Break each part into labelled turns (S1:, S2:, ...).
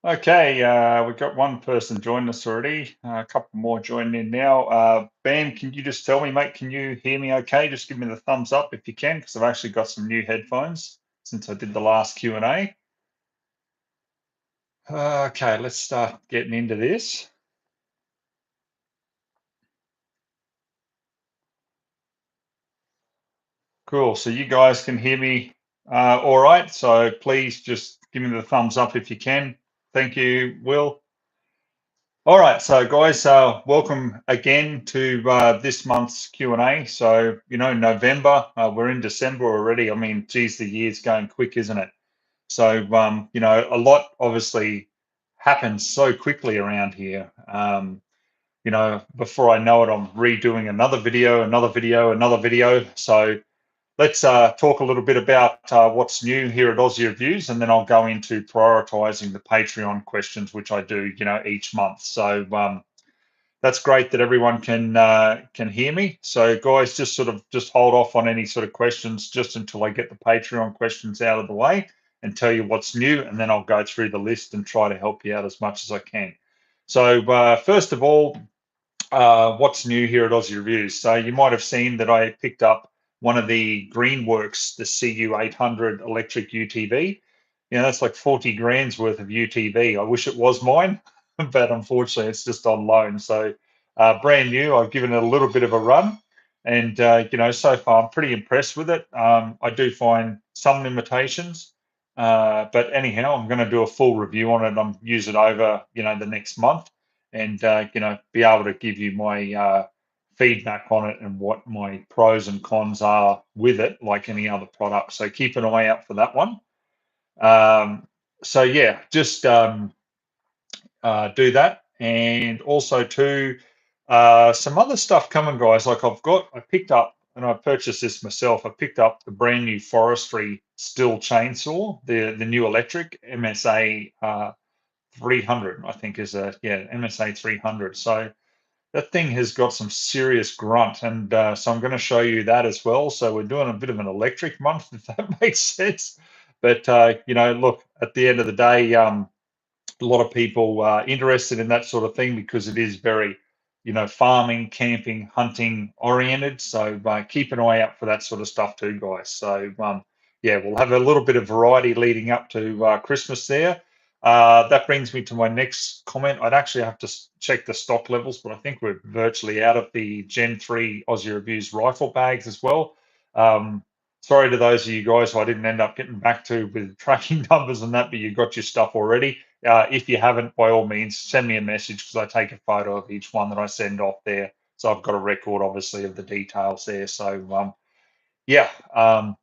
S1: Okay, we've got one person joined us already. A couple more joining in now. Bam, can you just tell me, mate, can you hear me okay? Just give me the thumbs up if you can, because I've actually got some new headphones since I did the last Q&A. Okay, let's start getting into this. Cool, so you guys can hear me all right. So please just give me the thumbs up if you can. Thank you, Will. All right, so guys, welcome again to this month's Q&A. So, November, we're in December already. I mean, geez, the year's going quick, isn't it? So, a lot obviously happens so quickly around here. Before I know it, I'm redoing another video, another video, another video. So let's talk a little bit about what's new here at Aussie Reviews, and then I'll go into prioritizing the Patreon questions, which I do, each month. So, that's great that everyone can hear me. So guys, just sort of just hold off on any sort of questions just until I get the Patreon questions out of the way and tell you what's new, and then I'll go through the list and try to help you out as much as I can. So first of all, what's new here at Aussie Reviews? So you might have seen that I picked up one of the Greenworks, the CU800 electric UTV. That's like 40 grand's worth of UTV. I wish it was mine, but unfortunately it's just on loan. So brand new. I've given it a little bit of a run, and so far I'm pretty impressed with it. I do find some limitations, but anyhow, I'm going to do a full review on it. I'm use it over the next month, and be able to give you my feedback on it and what my pros and cons are with it, like any other product. So keep an eye out for that one. So yeah, just do that, and also too, some other stuff coming, guys. Like I picked up, and I purchased this myself. I picked up the brand new forestry Stihl chainsaw, the new electric MSA 300, I think is MSA 300. So that thing has got some serious grunt, and so I'm going to show you that as well. So we're doing a bit of an electric month, if that makes sense. But look, at the end of the day, a lot of people are interested in that sort of thing because it is very, farming, camping, hunting oriented. So keep an eye out for that sort of stuff too, guys. So yeah, we'll have a little bit of variety leading up to Christmas there. That brings me to my next comment. I'd actually have to check the stock levels, but I think we're virtually out of the Gen 3 Aussie Reviews rifle bags as well. Sorry to those of you guys who I didn't end up getting back to with tracking numbers and that, but you got your stuff already. If you haven't, by all means, send me a message because I take a photo of each one that I send off there. So I've got a record, obviously, of the details there. So yeah,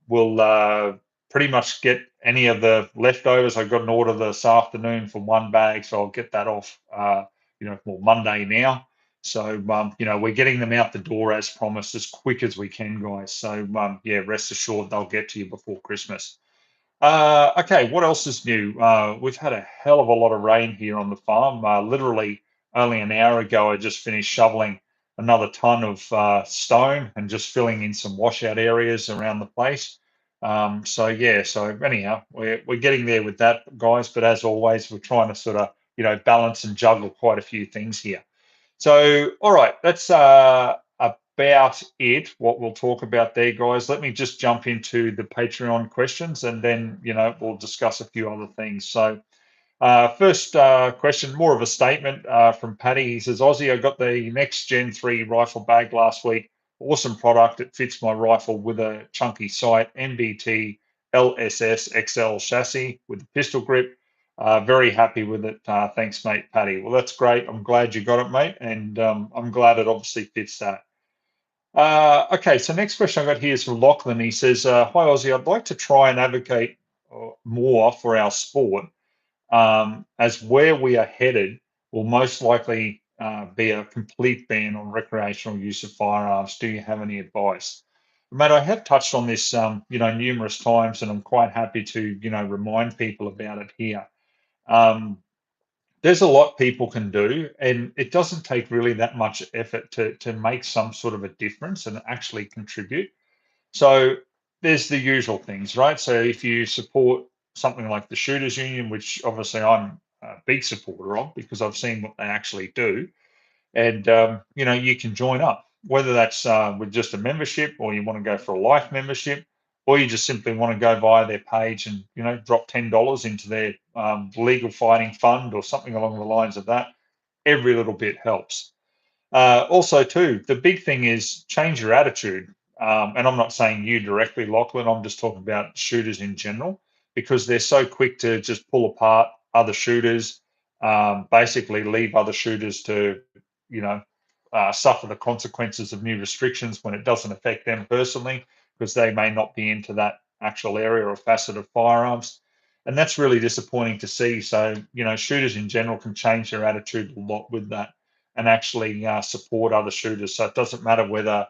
S1: we'll pretty much get any of the leftovers. I got an order this afternoon for one bag, so I'll get that off, well, Monday now. So, we're getting them out the door as promised as quick as we can, guys. So, yeah, rest assured they'll get to you before Christmas. Okay, what else is new? We've had a hell of a lot of rain here on the farm. Literally only an hour ago, I just finished shoveling another ton of stone and just filling in some washout areas around the place. So yeah, so anyhow, we're getting there with that, guys. But as always, we're trying to sort of balance and juggle quite a few things here. So, all right, that's about it, what we'll talk about there, guys. Let me just jump into the Patreon questions, and then, we'll discuss a few other things. So, first question, more of a statement from Paddy. He says, Aussie, I got the next Gen 3 rifle bag last week. Awesome product. It fits my rifle with a chunky sight, MBT LSS XL chassis with a pistol grip. Very happy with it. Thanks, mate, Paddy. Well, that's great. I'm glad you got it, mate, and I'm glad it obviously fits that. Okay, so next question I got here is from Lachlan. He says, Hi, Aussie. I'd like to try and advocate more for our sport, as where we are headed will most likely be a complete ban on recreational use of firearms. Do you have any advice? Matt, I have touched on this, numerous times, and I'm quite happy to, remind people about it here. Um, there's a lot people can do, and it doesn't take really that much effort to make some sort of a difference and actually contribute. So there's the usual things, right? So if you support something like the Shooters Union, which obviously I'm big supporter of, because I've seen what they actually do. And you can join up, whether that's with just a membership, or you want to go for a life membership, or you just simply want to go via their page and drop $10 into their legal fighting fund or something along the lines of that. Every little bit helps. Also, too, the big thing is change your attitude. And I'm not saying you directly, Lachlan. I'm just talking about shooters in general, because they're so quick to just pull apart other shooters, basically leave other shooters to, you know, suffer the consequences of new restrictions when it doesn't affect them personally, because they may not be into that actual area or facet of firearms. And that's really disappointing to see. So, shooters in general can change their attitude a lot with that, and actually support other shooters. So it doesn't matter whether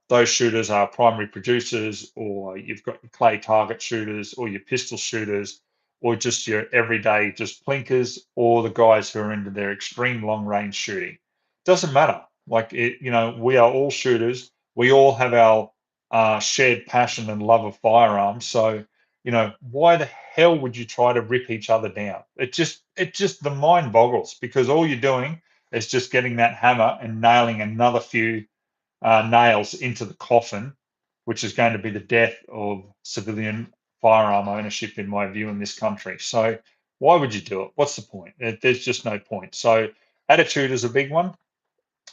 S1: those shooters are primary producers, or you've got your clay target shooters, or your pistol shooters, or just your everyday just plinkers, or the guys who are into their extreme long range shooting. Doesn't matter. Like we are all shooters. We all have our shared passion and love of firearms. So why the hell would you try to rip each other down? It just the mind boggles, because all you're doing is just getting that hammer and nailing another few nails into the coffin, which is going to be the death of civilian firearm ownership, in my view, in this country. So why would you do it? What's the point? There's just no point. So attitude is a big one.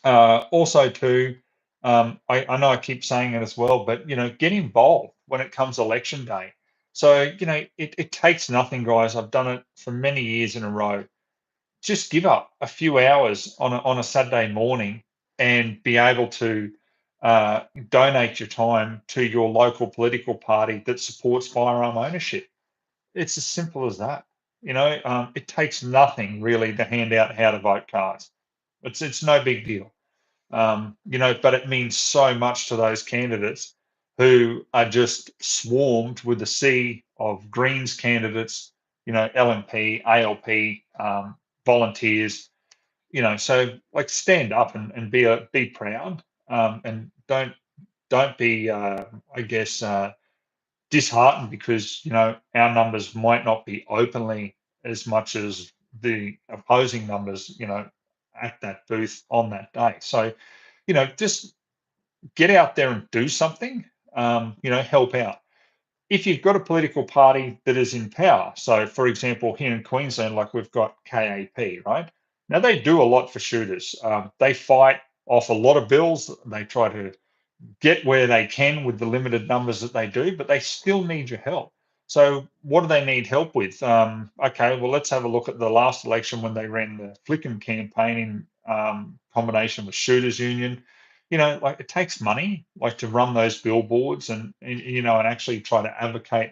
S1: Also, too, I know I keep saying it as well, but get involved when it comes election day. So it takes nothing, guys. I've done it for many years in a row. Just give up a few hours on a Saturday morning and be able to donate your time to your local political party that supports firearm ownership. It's as simple as that. It takes nothing really to hand out how to vote cards. It's no big deal. But it means so much to those candidates who are just swarmed with a sea of Greens candidates, LNP, ALP, volunteers. So like, stand up and be proud, and don't be, I guess, disheartened because our numbers might not be openly as much as the opposing numbers, at that booth on that day. So just get out there and do something, help out. If you've got a political party that is in power, so for example, here in Queensland, like we've got KAP, right? Now they do a lot for shooters. They fight off a lot of bills. They try to get where they can with the limited numbers that they do, but they still need your help. So what do they need help with? Okay, well, let's have a look at the last election when they ran the Flickham campaign in combination with Shooters Union. Like, it takes money, like, to run those billboards and actually try to advocate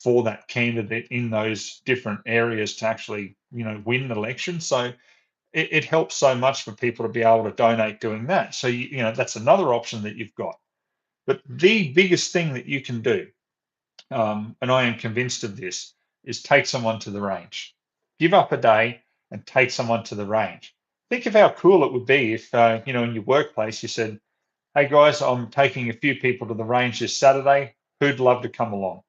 S1: for that candidate in those different areas to actually win an election. So it helps so much for people to be able to donate doing that. So that's another option that you've got. But the biggest thing that you can do, and I am convinced of this, is take someone to the range. Give up a day and take someone to the range. Think of how cool it would be if, in your workplace, you said, "Hey guys, I'm taking a few people to the range this Saturday. Who'd love to come along?"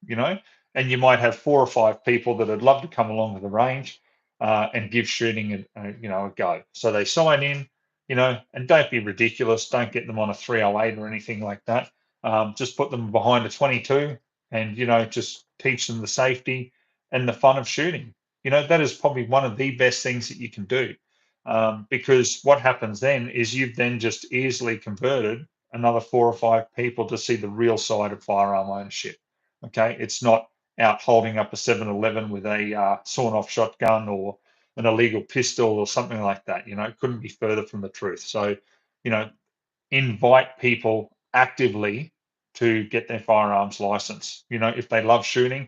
S1: You know, and you might have 4 or 5 people that would love to come along to the range and give shooting a go. So they sign in, and don't be ridiculous. Don't get them on a 308 or anything like that. Just put them behind a 22 and just teach them the safety and the fun of shooting. That is probably one of the best things that you can do, because what happens then is you've then just easily converted another 4 or 5 people to see the real side of firearm ownership. Okay, it's not out holding up a 7-Eleven with a sawn-off shotgun or an illegal pistol or something like that. It couldn't be further from the truth. So, you know, invite people actively to get their firearms license. If they love shooting,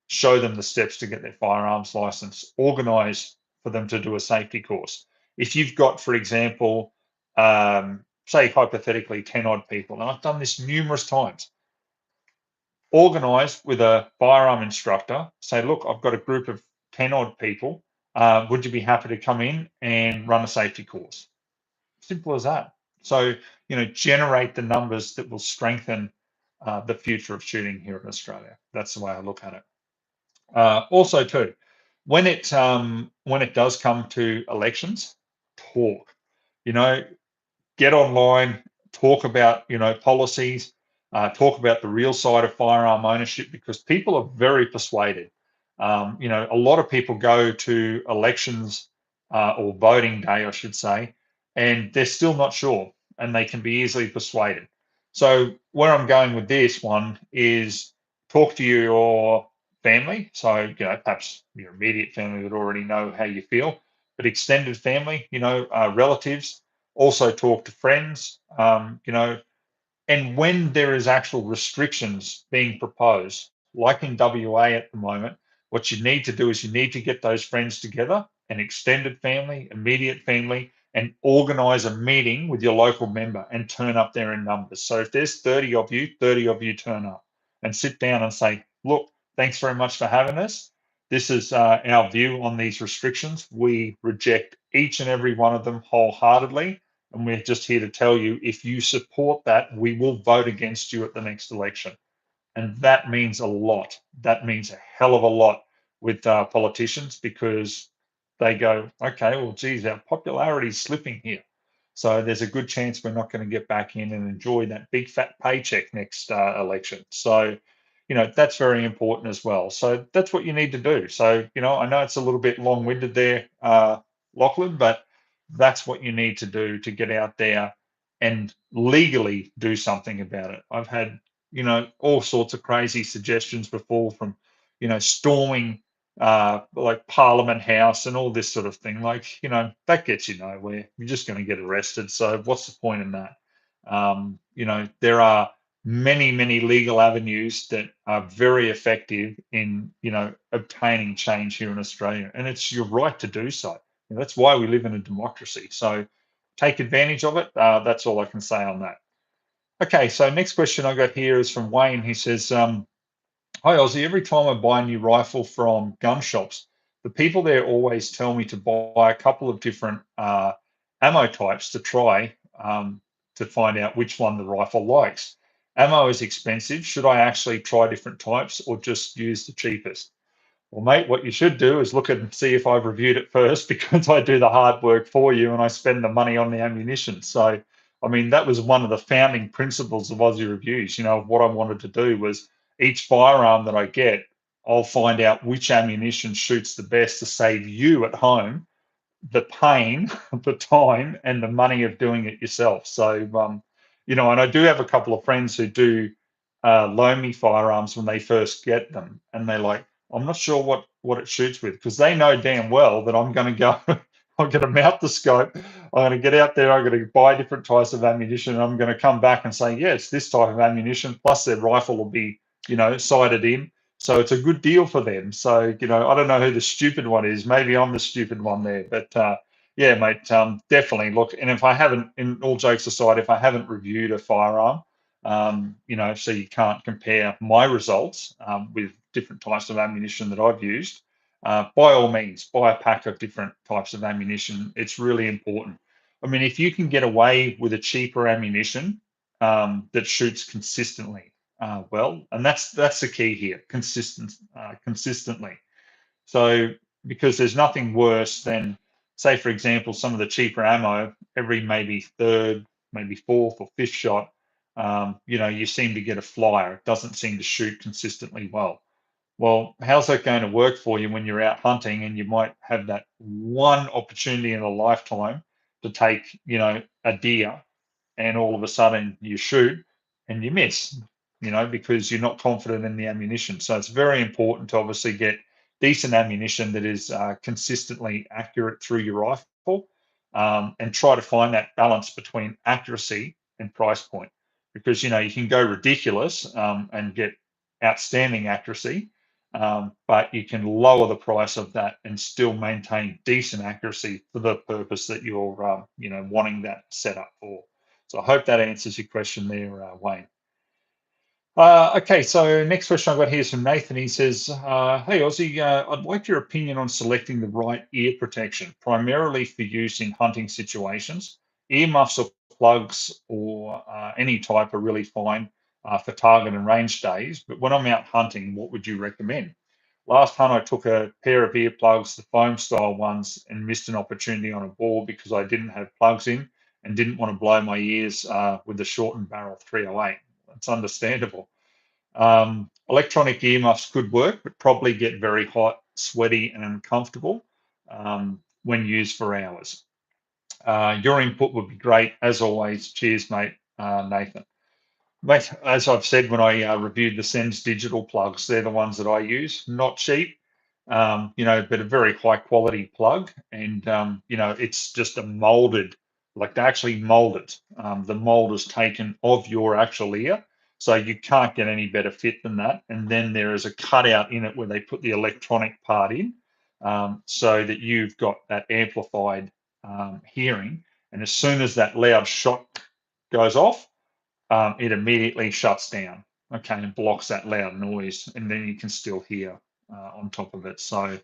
S1: show them the steps to get their firearms license. Organize for them to do a safety course. If you've got, for example, say hypothetically 10 odd people, and I've done this numerous times, organize with a firearm instructor, say, look, I've got a group of 10 odd people. Would you be happy to come in and run a safety course? Simple as that. So, generate the numbers that will strengthen the future of shooting here in Australia. That's the way I look at it. Also, too, when it does come to elections, talk. You know, get online, talk about policies, talk about the real side of firearm ownership because people are very persuaded. A lot of people go to elections or voting day, I should say, and they're still not sure, and they can be easily persuaded. So where I'm going with this one is talk to your family. So perhaps your immediate family would already know how you feel, but extended family, relatives, also talk to friends, and when there is actual restrictions being proposed, like in WA at the moment, what you need to do is you need to get those friends together, an extended family, immediate family, and organize a meeting with your local member and turn up there in numbers. So if there's 30 of you turn up and sit down and say, look, thanks very much for having us. This is our view on these restrictions. We reject each and every one of them wholeheartedly, and we're just here to tell you if you support that, we will vote against you at the next election. And that means a lot. That means a hell of a lot with politicians because they go, okay, well, geez, our popularity is slipping here. So there's a good chance we're not going to get back in and enjoy that big fat paycheck next election. So, that's very important as well. So that's what you need to do. So, I know it's a little bit long winded there, Lachlan, but that's what you need to do to get out there and legally do something about it. I've had all sorts of crazy suggestions before from, storming like Parliament House and all this sort of thing. Like, that gets you nowhere. You're just going to get arrested. So what's the point in that? There are many, many legal avenues that are very effective in, obtaining change here in Australia. And it's your right to do so. That's why we live in a democracy. So take advantage of it. That's all I can say on that. Okay, so next question I got here is from Wayne. He says, hi Ozzy, every time I buy a new rifle from gun shops, the people there always tell me to buy a couple of different ammo types to try to find out which one the rifle likes. Ammo is expensive. Should I actually try different types or just use the cheapest? Well, mate, what you should do is look and see if I've reviewed it first because I do the hard work for you and I spend the money on the ammunition. So, I mean, that was one of the founding principles of Aussie Reviews. What I wanted to do was each firearm that I get, I'll find out which ammunition shoots the best to save you at home the pain, the time, and the money of doing it yourself. So, and I do have a couple of friends who do loan me firearms when they first get them, and they're like, "I'm not sure what it shoots with," because they know damn well that I'm going to go. I'm going to mount the scope. I'm going to get out there. I'm going to buy different types of ammunition. And I'm going to come back and say, yeah, it's this type of ammunition. Plus, their rifle will be, sighted in. So it's a good deal for them. So, I don't know who the stupid one is. Maybe I'm the stupid one there. But yeah, mate, definitely look. And if I haven't, in all jokes aside, if I haven't reviewed a firearm, so you can't compare my results with different types of ammunition that I've used, by all means, buy a pack of different types of ammunition. It's really important. I mean, if you can get away with a cheaper ammunition that shoots consistently, well, and that's the key here, consistently. So because there's nothing worse than, say, for example, some of the cheaper ammo, every maybe third, maybe fourth or fifth shot, you seem to get a flyer. It doesn't seem to shoot consistently well. Well, how's that going to work for you when you're out hunting and you might have that one opportunity in a lifetime to take, a deer and all of a sudden you shoot and you miss, because you're not confident in the ammunition. So it's very important to obviously get decent ammunition that is consistently accurate through your rifle, and try to find that balance between accuracy and price point. Because, you can go ridiculous and get outstanding accuracy, but you can lower the price of that and still maintain decent accuracy for the purpose that you're, wanting that set up for. So I hope that answers your question there, Wayne. Okay, so next question I've got here is from Nathan. He says, hey, Ozzy, I'd like your opinion on selecting the right ear protection, primarily for use in hunting situations. Earmuffs or plugs or any type are really fine for target and range days, but when I'm out hunting, what would you recommend? Last hunt, I took a pair of earplugs, the foam style ones, and missed an opportunity on a boar because I didn't have plugs in and didn't want to blow my ears with the shortened barrel 308. That's understandable. Electronic earmuffs could work, but probably get very hot, sweaty, and uncomfortable when used for hours. Your input would be great. As always, cheers, mate, Nathan. Mate, as I've said when I reviewed the Sens digital plugs, they're the ones that I use. Not cheap, but a very high quality plug. And, it's just a molded, like they actually mold it. The mold is taken of your actual ear. So you can't get any better fit than that. And then there is a cutout in it where they put the electronic part in so that you've got that amplified hearing. And as soon as that loud shot goes off, it immediately shuts down, okay, and blocks that loud noise, and then you can still hear on top of it. So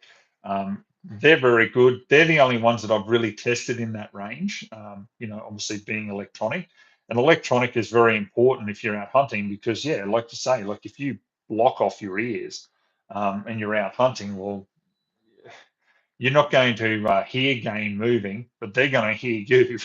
S1: they're very good. They're the only ones that I've really tested in that range. Obviously being electronic, and electronic is very important if you're out hunting because, yeah, like you say, like if you block off your ears and you're out hunting, well, you're not going to hear game moving, but they're going to hear you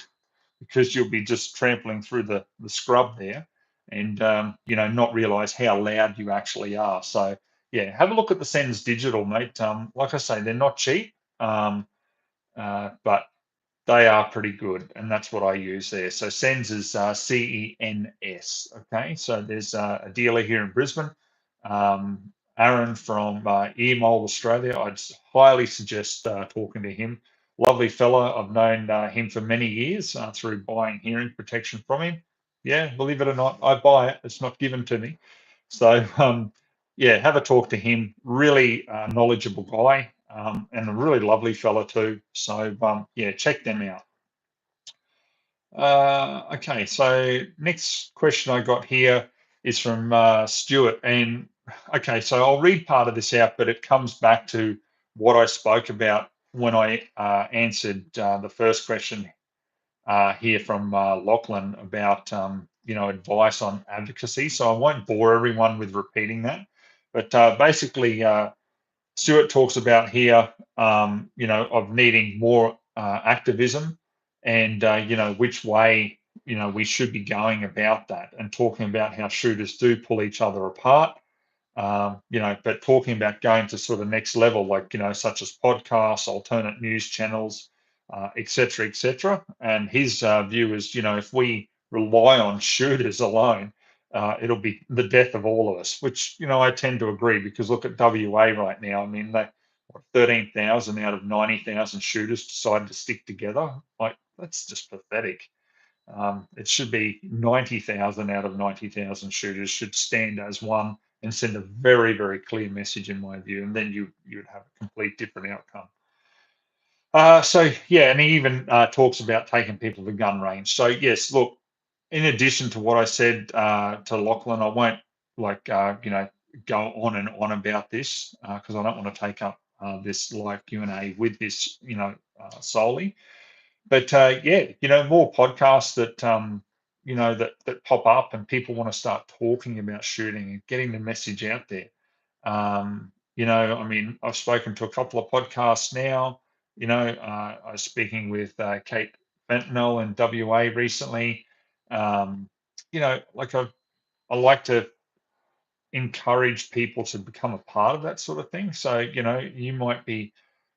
S1: because you'll be just trampling through the scrub there and not realize how loud you actually are. So yeah, have a look at the Sens digital, mate. Like I say, they're not cheap, but they are pretty good, and that's what I use there. So Sens is CENS. Okay, so there's a dealer here in Brisbane, um, Aaron from Earmold Australia. I'd highly suggest talking to him. Lovely fella. I've known him for many years through buying hearing protection from him. Yeah, believe it or not, I buy it. It's not given to me. So yeah, have a talk to him. Really knowledgeable guy and a really lovely fella too. So yeah, check them out. Okay, so next question I got here is from Stuart. And okay, so I'll read part of this out, but it comes back to what I spoke about when I answered the first question here from Lachlan about advice on advocacy. So I won't bore everyone with repeating that, but basically Stuart talks about here, of needing more activism and, which way, we should be going about that and talking about how shooters do pull each other apart. But talking about going to sort of next level, like, such as podcasts, alternate news channels, et cetera, et cetera. And his view is, if we rely on shooters alone, it'll be the death of all of us, which, I tend to agree because look at WA right now. I mean, 13,000 out of 90,000 shooters decided to stick together. Like, that's just pathetic. It should be 90,000 out of 90,000 shooters should stand as one and send a very, very clear message, in my view, and then you'd have a complete different outcome. So yeah, and he even talks about taking people to gun range. So yes, look, in addition to what I said to Lachlan, I won't go on and on about this because I don't want to take up this live Q&A with this solely. But yeah, more podcasts that that pop up and people want to start talking about shooting and getting the message out there. I mean, I've spoken to a couple of podcasts now. I was speaking with Kate Fentanyl in WA recently. Like I like to encourage people to become a part of that sort of thing. So, you might be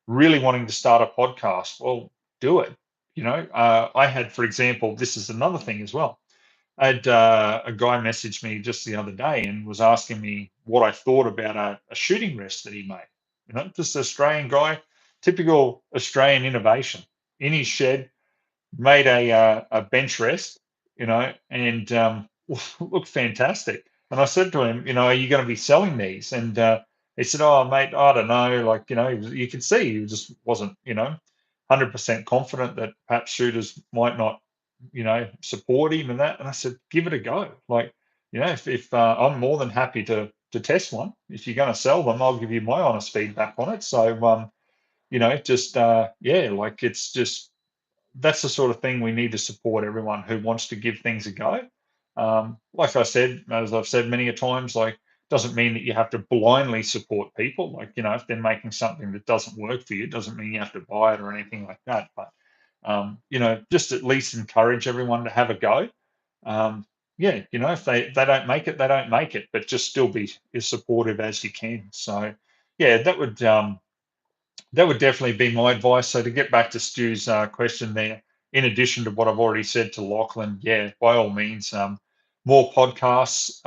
S1: really wanting to start a podcast. Well, do it. I had, for example, this is another thing as well. I had a guy message me just the other day and was asking me what I thought about a shooting rest that he made. Just an Australian guy, typical Australian innovation in his shed, made a bench rest, and looked fantastic. And I said to him, are you going to be selling these? And he said, oh, mate, I don't know. Like, you could see he just wasn't, 100% confident that perhaps shooters might not, support him and that. And I said, give it a go. Like, if I'm more than happy to test one. If you're going to sell them, I'll give you my honest feedback on it. So, just yeah, like it's just that's the sort of thing we need to support everyone who wants to give things a go. Like I said, as I've said many a times, like Doesn't mean that you have to blindly support people. Like, if they're making something that doesn't work for you, it doesn't mean you have to buy it or anything like that. But, just at least encourage everyone to have a go. Yeah, if they don't make it, they don't make it, but just still be as supportive as you can. So, yeah, that would definitely be my advice. So to get back to Stu's question there, in addition to what I've already said to Lachlan, yeah, by all means, more podcasts,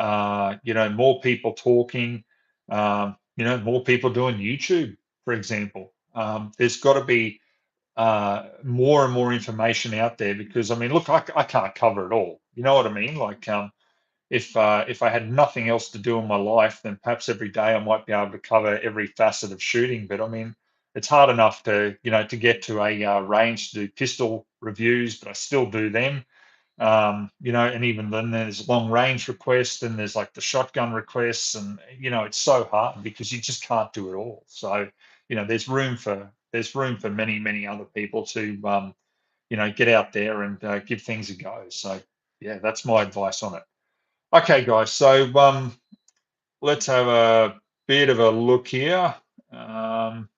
S1: more people talking, more people doing YouTube, for example. There's got to be more and more information out there because, I mean, look, I can't cover it all. You know what I mean? Like, if I had nothing else to do in my life, then perhaps every day I might be able to cover every facet of shooting. But I mean, it's hard enough to get to a range to do pistol reviews, but I still do them. And even then there's long range requests and there's like the shotgun requests, and it's so hard because you just can't do it all. So, there's room for many, many other people to get out there and give things a go. So yeah, that's my advice on it. Okay, guys. So let's have a bit of a look here. And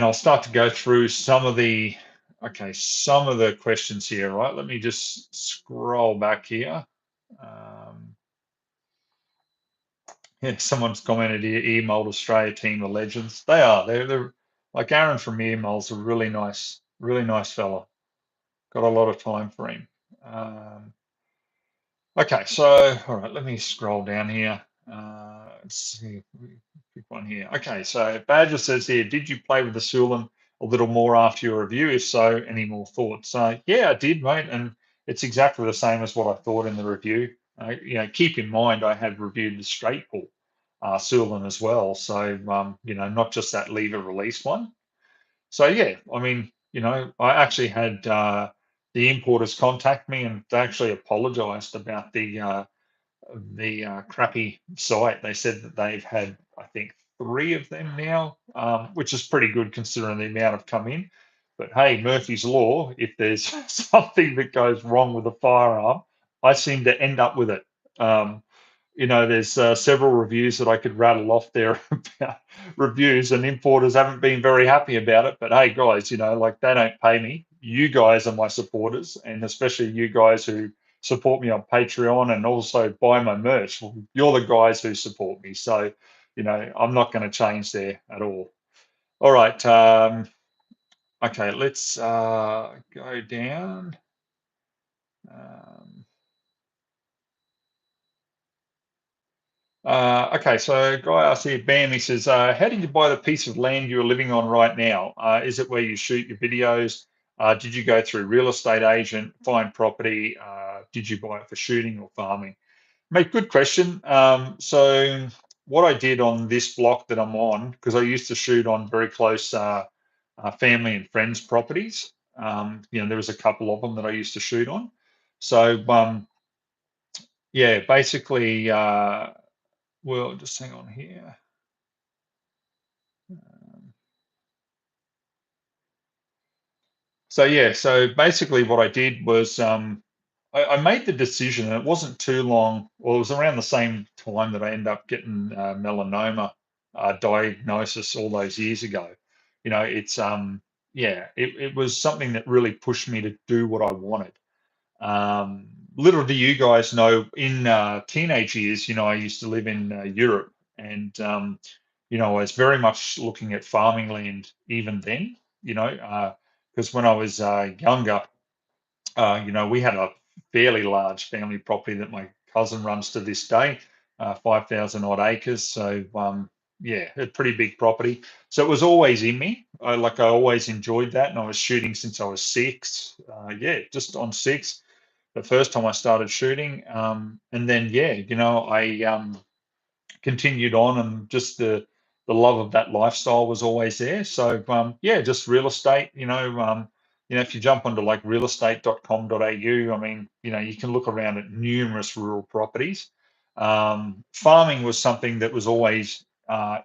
S1: I'll start to go through some of the questions here, right? Let me just scroll back here. Yeah, someone's commented here, Earmold Australia team of legends. They are. They're like Aaron from Earmold's a really nice fella. Got a lot of time for him. Okay, so all right, let me scroll down here. Let's see, pick one here. Okay, so Badger says here, did you play with the Sulan a little more after your review? If so, any more thoughts? Yeah, I did, mate, and it's exactly the same as what I thought in the review. Keep in mind I had reviewed the straight pull Sulan as well, so not just that lever release one. So yeah, I mean, I actually had the importers contact me and they actually apologized about the crappy site. They said that they've had, I think, three of them now, which is pretty good considering the amount have come in. But hey, Murphy's Law, if there's something that goes wrong with a firearm, I seem to end up with it. Um, there's several reviews that I could rattle off there about reviews, and importers haven't been very happy about it. But hey, guys, like they don't pay me. You guys are my supporters, and especially you guys who support me on Patreon and also buy my merch. Well, you're the guys who support me. So, I'm not going to change there at all. All right. Okay, let's go down. Um, okay, so guy asked here, Bam, he says, how did you buy the piece of land you're living on right now? Is it where you shoot your videos? Did you go through real estate agent, find property? Did you buy it for shooting or farming? Mate, good question. So what I did on this block that I'm on, because I used to shoot on very close family and friends properties. There was a couple of them that I used to shoot on. So yeah, basically, well, just hang on here. So yeah, so basically what I did was I made the decision, and it wasn't too long. Well, it was around the same time that I ended up getting melanoma diagnosis all those years ago. It's yeah, it was something that really pushed me to do what I wanted. Little do you guys know, in teenage years, I used to live in Europe, and I was very much looking at farming land even then. Because when I was younger, we had a fairly large family property that my cousin runs to this day, 5,000 odd acres. So, yeah, a pretty big property. So it was always in me. I always enjoyed that. And I was shooting since I was six. Yeah, just on six, the first time I started shooting. And then, yeah, I continued on, and just the love of that lifestyle was always there. So yeah, just real estate. If you jump onto like realestate.com.au, I mean, you can look around at numerous rural properties. Farming was something that was always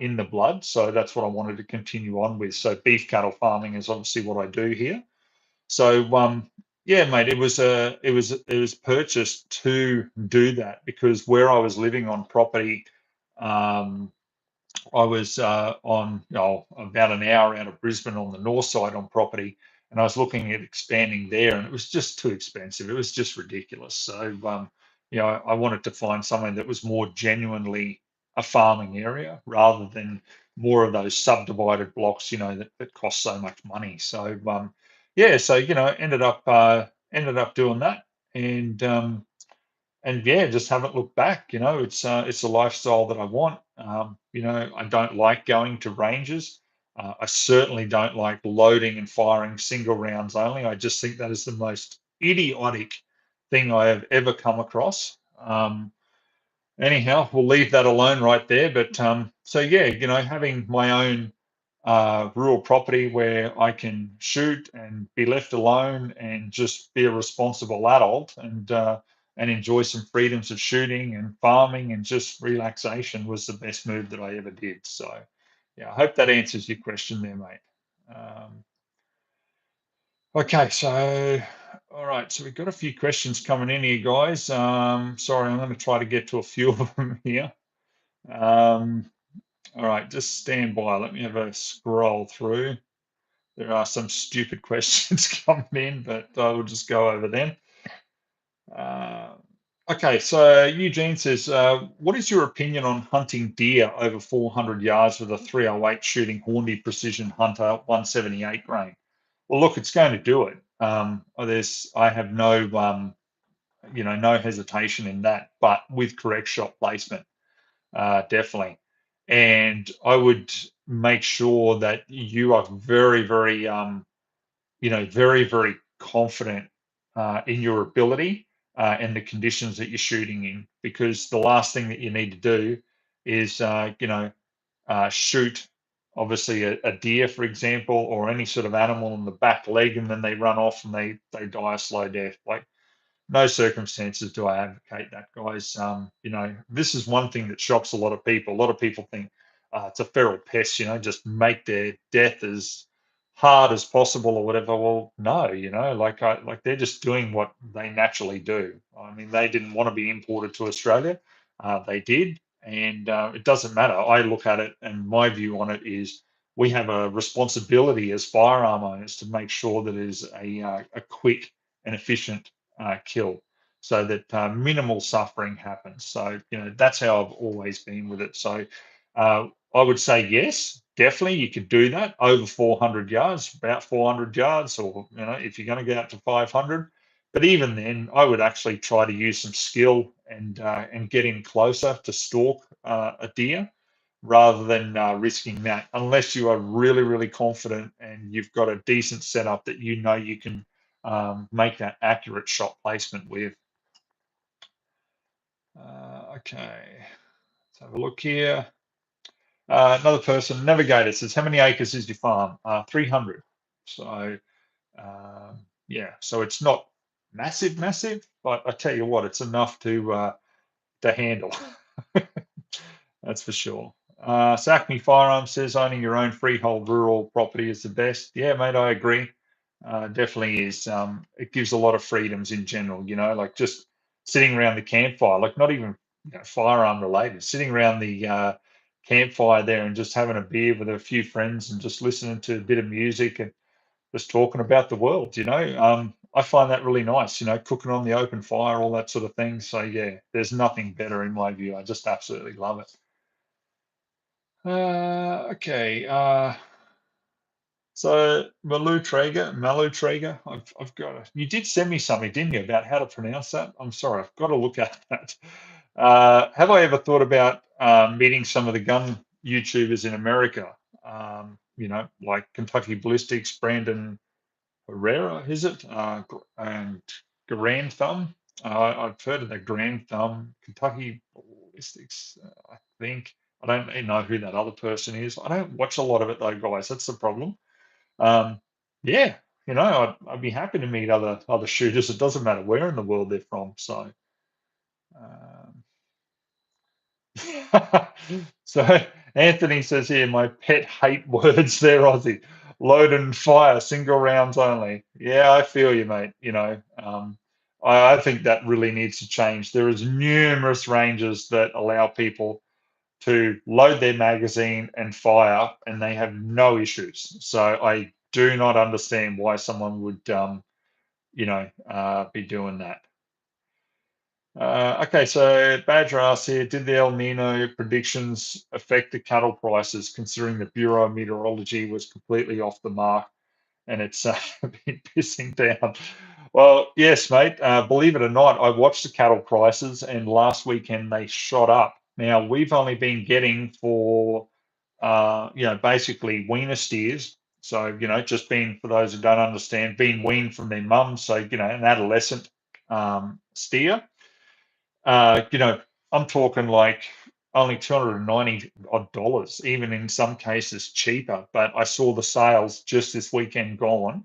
S1: in the blood, so that's what I wanted to continue on with. So beef cattle farming is obviously what I do here. So Yeah, mate, it was purchased to do that because where I was living on property, um, I was on about an hour out of Brisbane on the north side on property, and I was looking at expanding there, and it was just too expensive. It was just ridiculous. So, I wanted to find something that was more genuinely a farming area rather than more of those subdivided blocks, that cost so much money. So, yeah, so ended up doing that, and yeah, just haven't looked back. It's a lifestyle that I want. I don't like going to ranges. I certainly don't like loading and firing single rounds only. I just think that is the most idiotic thing I have ever come across. Anyhow, we'll leave that alone right there. But so yeah, having my own rural property where I can shoot and be left alone and just be a responsible adult and enjoy some freedoms of shooting and farming and just relaxation was the best move that I ever did. So yeah, I hope that answers your question there, mate. Um, okay, so all right, so we've got a few questions coming in here, guys. Sorry, I'm going to try to get to a few of them here. Um, all right, just stand by. Let me have a scroll through. There are some stupid questions coming in, but I will just go over them. Uh, okay, so Eugene says, what is your opinion on hunting deer over 400 yards with a 308 shooting Hornby Precision Hunter 178 grain? Well, look, it's going to do it. I have no hesitation in that, but with correct shot placement, definitely. And I would make sure that you are very, very very, very confident in your ability and the conditions that you're shooting in, because the last thing that you need to do is, shoot obviously a deer, for example, or any sort of animal in the back leg, and then they run off and they die a slow death. Like, no circumstances do I advocate that, guys. This is one thing that shocks a lot of people. A lot of people think it's a feral pest, just make their death as hard as possible or whatever. Well, no, like they're just doing what they naturally do. I mean, they didn't want to be imported to Australia. They did, and it doesn't matter. I look at it, and my view on it is we have a responsibility as firearm owners to make sure that it is a quick and efficient kill so that minimal suffering happens. So, that's how I've always been with it. So, I would say yes, definitely you could do that over 400 yards, about 400 yards, or, if you're going to go out to 500. But even then, I would actually try to use some skill and get in closer to stalk a deer rather than risking that, unless you are really, really confident and you've got a decent setup that you can make that accurate shot placement with. Okay, let's have a look here. Another person, Navigator, says, how many acres is your farm? 300. So, yeah, so it's not massive, massive, but I tell you what, it's enough to handle. That's for sure. Acme Firearms says owning your own freehold rural property is the best. Yeah, mate, I agree. Definitely is. It gives a lot of freedoms in general, like just sitting around the campfire, like not even firearm related, sitting around the campfire there and just having a beer with a few friends and just listening to a bit of music and just talking about the world. I find that really nice, cooking on the open fire, all that sort of thing. So, yeah, there's nothing better in my view. I just absolutely love it. Okay. So Malu Traeger, I've got it. You did send me something, didn't you, about how to pronounce that? I'm sorry, I've got to look at that. Have I ever thought about meeting some of the gun YouTubers in America? Like Kentucky Ballistics, Brandon Herrera, is it? And Grand Thumb. I've heard of the Grand Thumb, Kentucky Ballistics, I think. I don't even know who that other person is. I don't watch a lot of it though, guys. That's the problem. Um, yeah, I'd be happy to meet other shooters. It doesn't matter where in the world they're from. So, um, so Anthony says here, my pet hate words. They're Aussie. Load and fire, single rounds only. Yeah, I feel you, mate. I think that really needs to change. There is numerous ranges that allow people to load their magazine and fire, and they have no issues. So I do not understand why someone would, be doing that. Okay, so Badger asks here, did the El Nino predictions affect the cattle prices, considering the Bureau of Meteorology was completely off the mark and it's been pissing down? Well, yes, mate. Believe it or not, I watched the cattle prices, and last weekend they shot up. Now we've only been getting for, basically weaner steers. So, just being, for those who don't understand, being weaned from their mums. So, an adolescent steer. Uh, you know, I'm talking like only 290 odd dollars, even in some cases cheaper. But I saw the sales just this weekend gone,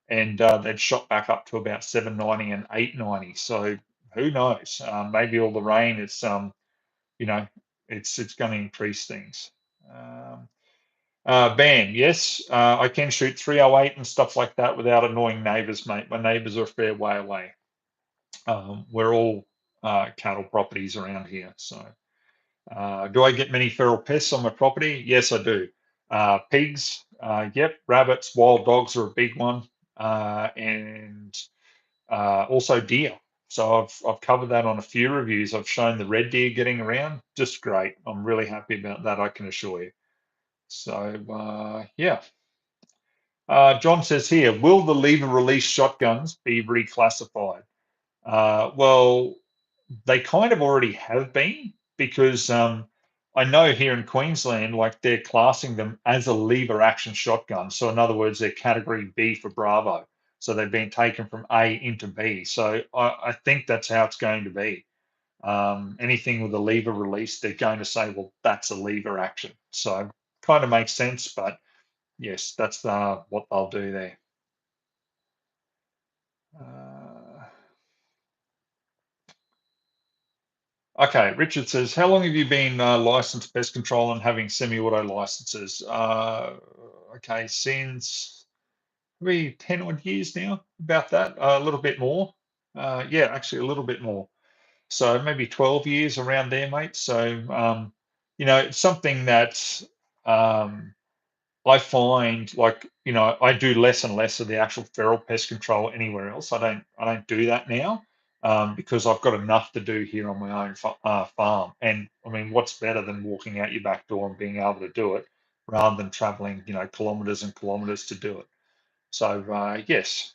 S1: and they'd shot back up to about 790 and 890. So who knows? Maybe all the rain is, you know, it's going to increase things. Um, Bam, yes, I can shoot 308 and stuff like that without annoying neighbours, mate. My neighbours are a fair way away. We're all cattle properties around here. So, do I get many feral pests on my property? Yes, I do. Pigs, yep. Rabbits, wild dogs are a big one, and also deer. So I've covered that on a few reviews. I've shown the red deer getting around, just great. I'm really happy about that, I can assure you. So yeah. John says here, will the lever release shotguns be reclassified? Well, they kind of already have been, because I know here in Queensland, like, they're classing them as a lever action shotgun. So in other words, they're category B for Bravo. So they've been taken from A into B. So I think that's how it's going to be. Anything with a lever release, they're going to say, well, that's a lever action. So kind of makes sense, but yes, that's what they'll do there. Uh, Okay, Richard says, how long have you been licensed pest control and having semi-auto licenses? Okay, since maybe 10 odd years now, about that, a little bit more. Yeah, actually a little bit more. So maybe 12 years around there, mate. So, it's something that um, I find, like, I do less and less of the actual feral pest control anywhere else. I don't do that now, because I've got enough to do here on my own farm. And I mean, what's better than walking out your back door and being able to do it, rather than traveling, kilometers and kilometers to do it. So yes.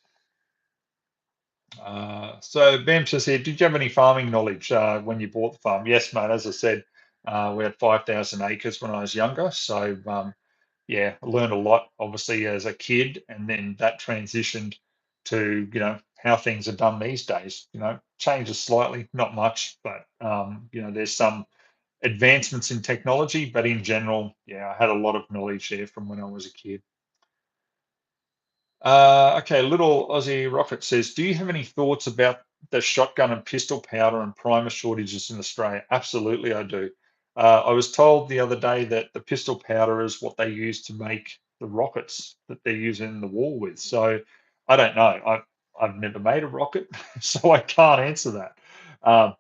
S1: So Bam says here, did you have any farming knowledge when you bought the farm? Yes, mate. As I said, we had 5,000 acres when I was younger. So yeah, I learned a lot, obviously, as a kid, and then that transitioned to, how things are done these days. Changes slightly, not much, but there's some advancements in technology, but in general, yeah, I had a lot of knowledge there from when I was a kid. Okay, little Aussie Rocket says, do you have any thoughts about the shotgun and pistol powder and primer shortages in Australia? Absolutely, I do. I was told the other day that the pistol powder is what they use to make the rockets that they're using the war with. So I don't know. I've never made a rocket, so I can't answer that.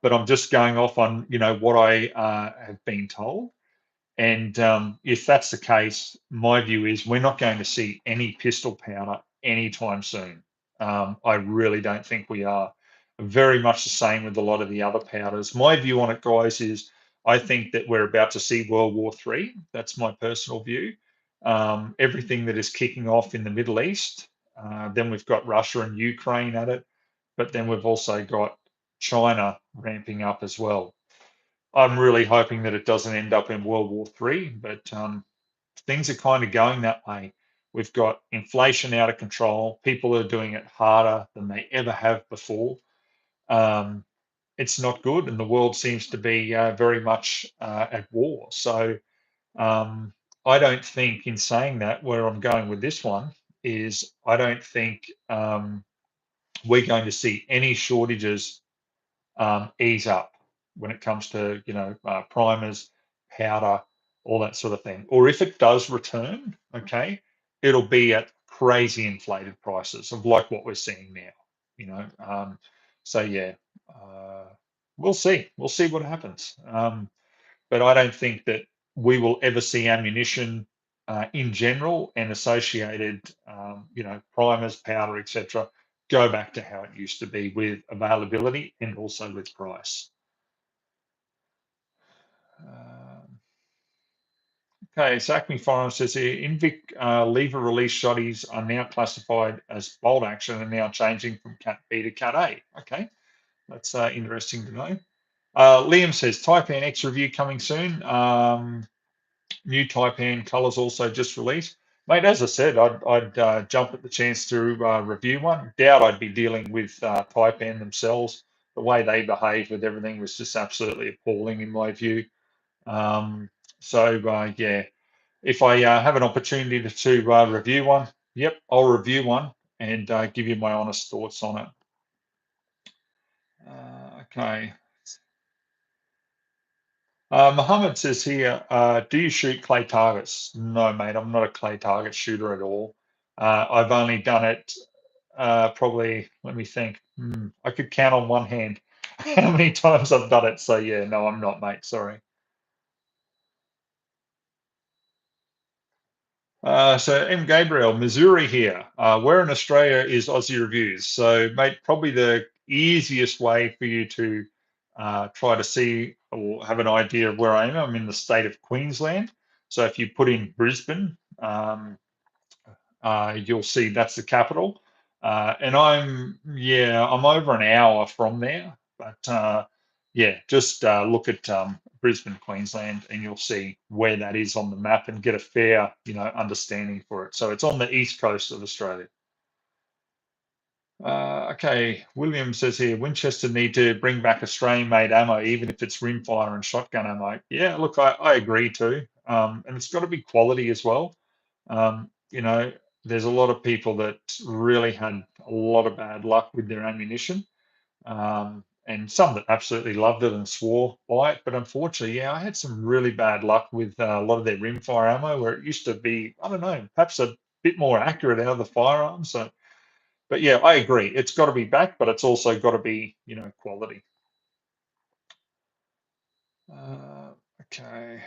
S1: But I'm just going off on, what I have been told. And if that's the case, my view is we're not going to see any pistol powder anytime soon. I really don't think we are. Very much the same with a lot of the other powders. My view on it, guys, is I think that we're about to see World War III. That's my personal view. Everything that is kicking off in the Middle East, then we've got Russia and Ukraine at it, but then we've also got China ramping up as well. I'm really hoping that it doesn't end up in World War III, but things are kind of going that way. We've got inflation out of control. People are doing it harder than they ever have before. Um, it's not good, and the world seems to be very much at war. So um, I don't think, in saying that, where I'm going with this one is I don't think we're going to see any shortages ease up when it comes to, primers, powder, all that sort of thing. Or if it does return, okay, it'll be at crazy inflated prices of like what we're seeing now. You know, so yeah, uh, we'll see. We'll see what happens. But I don't think that we will ever see ammunition in general and associated, primers, powder, etc., go back to how it used to be with availability and also with price. Um, okay, so Acme Forum says here, Invic lever release shotties are now classified as bolt action and now changing from Cat B to Cat A. Okay, that's interesting to know. Liam says Taipan X review coming soon. New Taipan colours also just released. Mate, as I said, I'd jump at the chance to review one. Doubt I'd be dealing with Taipan themselves. The way they behaved with everything was just absolutely appalling in my view. Um, yeah, if I have an opportunity to review one, yep, I'll review one and give you my honest thoughts on it. Okay. Mohammed says here, do you shoot clay targets? No, mate, I'm not a clay target shooter at all. I've only done it probably, let me think, I could count on one hand how many times I've done it. So yeah, no, I'm not, mate. Sorry. So M. Gabriel, Missouri here. Where in Australia is Aussie Reviews? So, mate, probably the easiest way for you to try to see or have an idea of where I am. I'm in the state of Queensland. So if you put in Brisbane, you'll see that's the capital. And I'm over an hour from there. But yeah, just look at Brisbane, Queensland, and you'll see where that is on the map and get a fair, understanding for it. So it's on the east coast of Australia. Okay, William says here, Winchester need to bring back Australian-made ammo, even if it's rimfire and shotgun ammo. Yeah, look, I agree too. And it's got to be quality as well. There's a lot of people that really had a lot of bad luck with their ammunition, and some that absolutely loved it and swore by it. But unfortunately, yeah, I had some really bad luck with a lot of their rimfire ammo, where it used to be, I don't know, perhaps a bit more accurate out of the firearms. So, but yeah, I agree. It's got to be back, but it's also got to be, quality. Okay.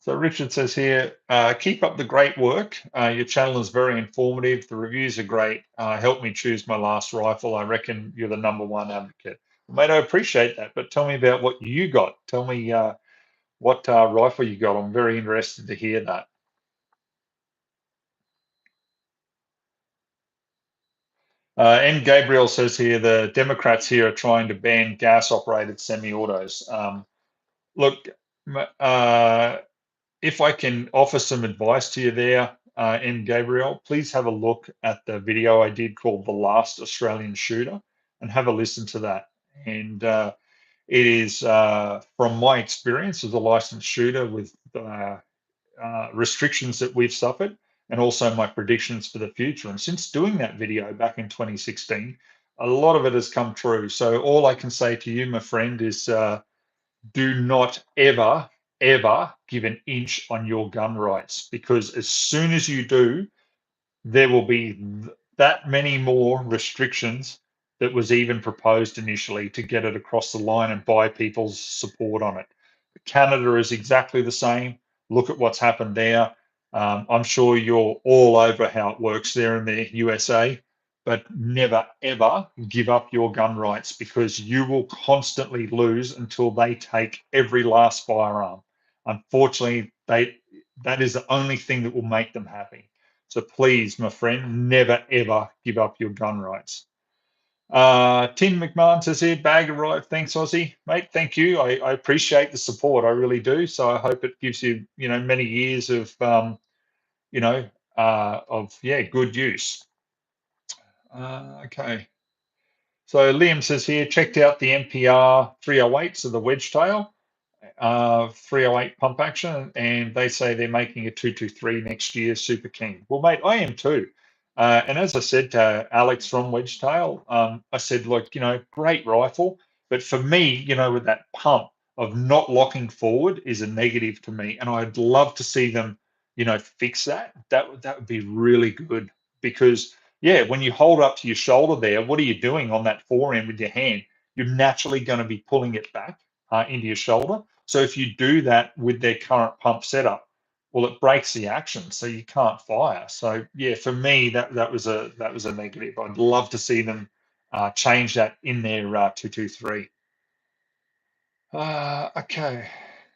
S1: So Richard says here, keep up the great work. Your channel is very informative. The reviews are great. Help me choose my last rifle. I reckon you're the #1 advocate. Mate, I appreciate that, but tell me about what you got. Tell me what rifle you got. I'm very interested to hear that. And Gabriel says here, the Democrats here are trying to ban gas-operated semi-autos. Look, uh, if I can offer some advice to you there, M. Gabriel, please have a look at the video I did called The Last Australian Shooter and have a listen to that. And it is, from my experience as a licensed shooter with restrictions that we've suffered and also my predictions for the future. And since doing that video back in 2016, a lot of it has come true. So all I can say to you, my friend, is do not ever, ever give an inch on your gun rights, because as soon as you do, there will be that many more restrictions that was even proposed initially to get it across the line and buy people's support on it. Canada is exactly the same. Look at what's happened there. I'm sure you're all over how it works there in the USA, but never ever give up your gun rights, because you will constantly lose until they take every last firearm. Unfortunately, that is the only thing that will make them happy. So please, my friend, never ever give up your gun rights. Tim McMahon says here, bag arrived. Thanks, Aussie. Mate, thank you. I appreciate the support. I really do. So I hope it gives you, many years of, good use. Okay. So Liam says here, checked out the MPR 308s of the wedge tail, 308 pump action, and they say they're making a 223 next year. Super keen. Well, mate, I am too. And as I said to Alex from Wedgetail, I said, look, great rifle, but for me, with that pump, of not locking forward is a negative to me, and I'd love to see them, fix that. That would be really good because yeah, when you hold up to your shoulder there, what are you doing on that forehand with your hand? You're naturally going to be pulling it back into your shoulder. So if you do that with their current pump setup, well, it breaks the action, so you can't fire. So yeah, for me, that was a negative. I'd love to see them change that in their 223. Okay.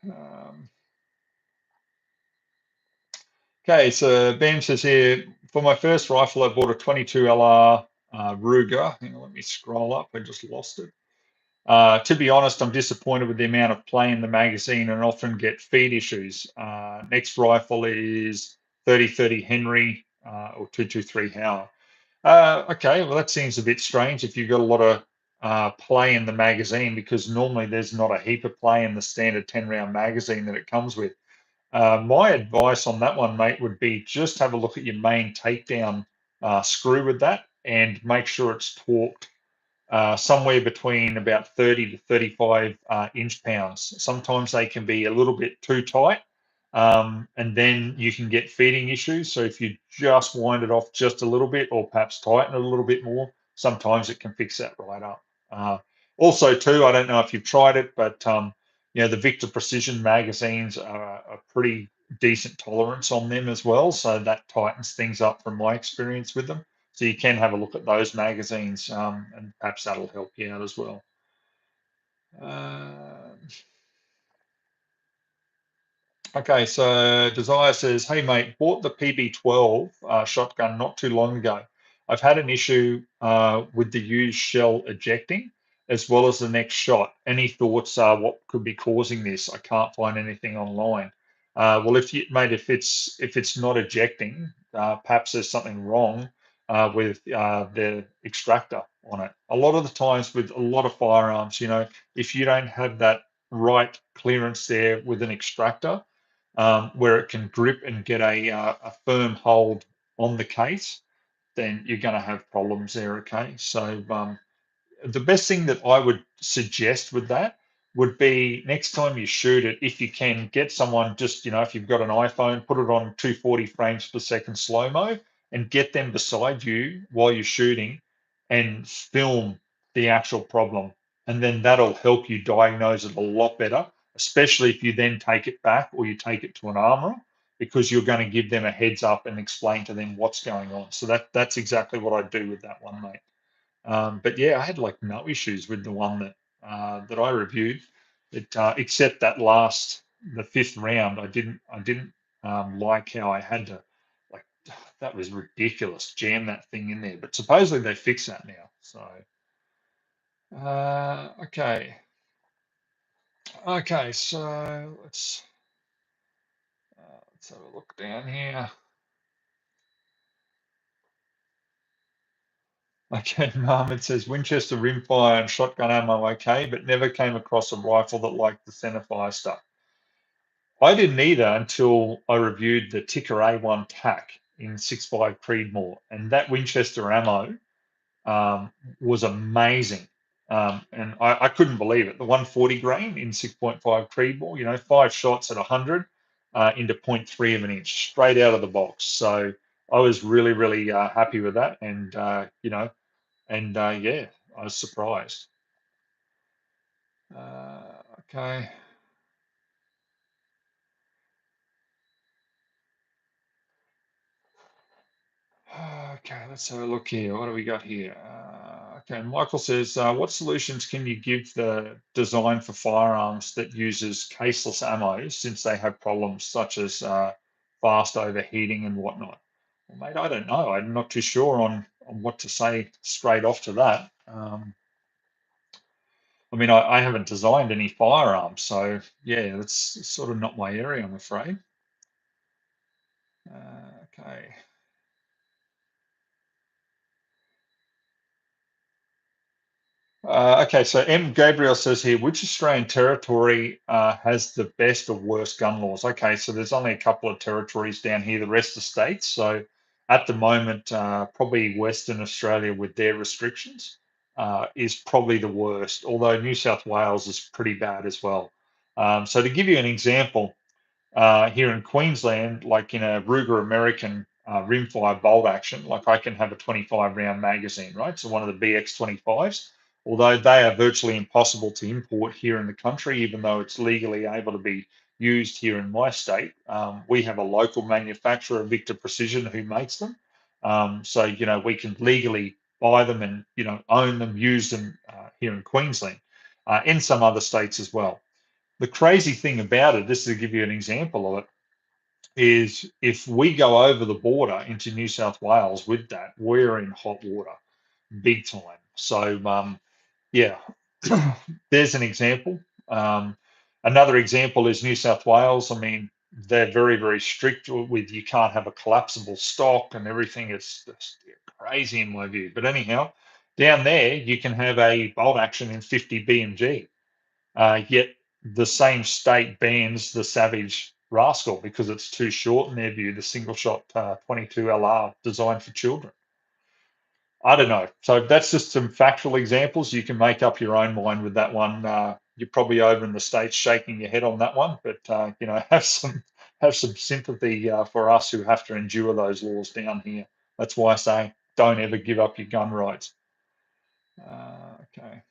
S1: Um, okay, so Ben says here, for my first rifle, I bought a 22 LR Ruger. Hang on, let me scroll up. I just lost it. To be honest, I'm disappointed with the amount of play in the magazine and often get feed issues. Next rifle is 30-30 Henry or 223 Howard. Okay, well, that seems a bit strange if you've got a lot of play in the magazine because normally there's not a heap of play in the standard 10 round magazine that it comes with. My advice on that one, mate, would be just have a look at your main takedown screw with that and make sure it's torqued somewhere between about 30 to 35 inch pounds. Sometimes they can be a little bit too tight, and then you can get feeding issues. So if you just wind it off just a little bit, or perhaps tighten it a little bit more, sometimes it can fix that right up. Also, too, I don't know if you've tried it, but the Victor Precision magazines are a pretty decent tolerance on them as well, so that tightens things up from my experience with them. So you can have a look at those magazines, and perhaps that'll help you out as well. Uh, okay, so Desire says, "Hey mate, bought the PB12 shotgun not too long ago. I've had an issue with the used shell ejecting, as well as the next shot. Any thoughts what could be causing this? I can't find anything online." Well, mate, if it's not ejecting, perhaps there's something wrong with the extractor on it. A lot of the times with a lot of firearms, if you don't have that right clearance there with an extractor, where it can grip and get a firm hold on the case, then you're going to have problems there. Okay, so the best thing that I would suggest with that would be next time you shoot it, if you can get someone just, if you've got an iPhone, put it on 240 frames per second slow mo and get them beside you while you're shooting and film the actual problem. And then that'll help you diagnose it a lot better, especially if you then take it back or you take it to an armorer, because you're going to give them a heads up and explain to them what's going on. So that's exactly what I do with that one, mate. But yeah, I had like no issues with the one that I reviewed. Except the fifth round, I didn't like how I had to, like, that was ridiculous, jam that thing in there. But supposedly they fixed that now. So okay, okay, so let's have a look down here. Okay, Mohammed says Winchester rimfire and shotgun ammo okay, but never came across a rifle that liked the centerfire stuff. I didn't either until I reviewed the Ticker A1 TAC in 6.5 Creedmoor, and that Winchester ammo was amazing. And I couldn't believe it. The 140 grain in 6.5 Creedmoor, five shots at 100 into zero point 0.3 of an inch straight out of the box. So I was really, really happy with that. And yeah, I was surprised. Okay. Okay, let's have a look here. What do we got here? Okay, Michael says, what solutions can you give the design for firearms that uses caseless ammo since they have problems such as fast overheating and whatnot? Well, mate, I don't know. I'm not too sure on what to say straight off to that. I mean, I haven't designed any firearms, so yeah, that's sort of not my area, I'm afraid. Okay. Okay, so M. Gabriel says here, which Australian territory has the best or worst gun laws? Okay, so there's only a couple of territories down here, the rest are states. So at the moment, probably Western Australia with their restrictions is probably the worst, although New South Wales is pretty bad as well. So to give you an example, here in Queensland, like in a Ruger American rimfire bolt action, like I can have a 25 round magazine, right? So one of the BX25s, although they are virtually impossible to import here in the country, even though it's legally able to be used here in my state. We have a local manufacturer, Victor Precision, who makes them. So, we can legally buy them and, own them, use them here in Queensland, in some other states as well. The crazy thing about it, just to give you an example of it, is if we go over the border into New South Wales with that, we're in hot water, big time. So, yeah, there's an example. Another example is New South Wales. I mean, they're very, very strict with you can't have a collapsible stock and everything. It's just crazy in my view. But anyhow, down there, you can have a bolt action in 50 BMG. Yet the same state bans the Savage Rascal because it's too short in their view, the single shot 22 LR designed for children. I don't know. So that's just some factual examples. You can make up your own mind with that one. You're probably over in the States shaking your head on that one, but have some sympathy for us who have to endure those laws down here. That's why I say don't ever give up your gun rights. Okay.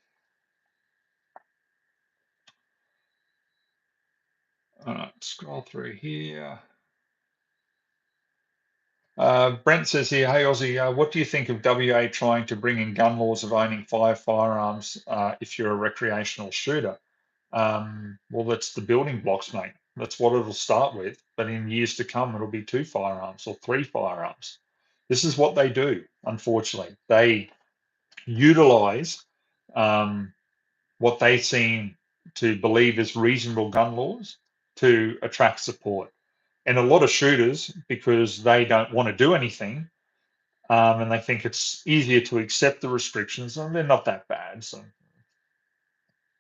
S1: All right, scroll through here. Brent says here, hey Aussie, what do you think of WA trying to bring in gun laws of owning 5 firearms if you're a recreational shooter? Well, that's the building blocks, mate. That's what it'll start with. But in years to come, it'll be 2 firearms or 3 firearms. This is what they do, unfortunately. They utilize what they seem to believe is reasonable gun laws to attract support. And a lot of shooters, because they don't want to do anything, and they think it's easier to accept the restrictions, and they're not that bad. So,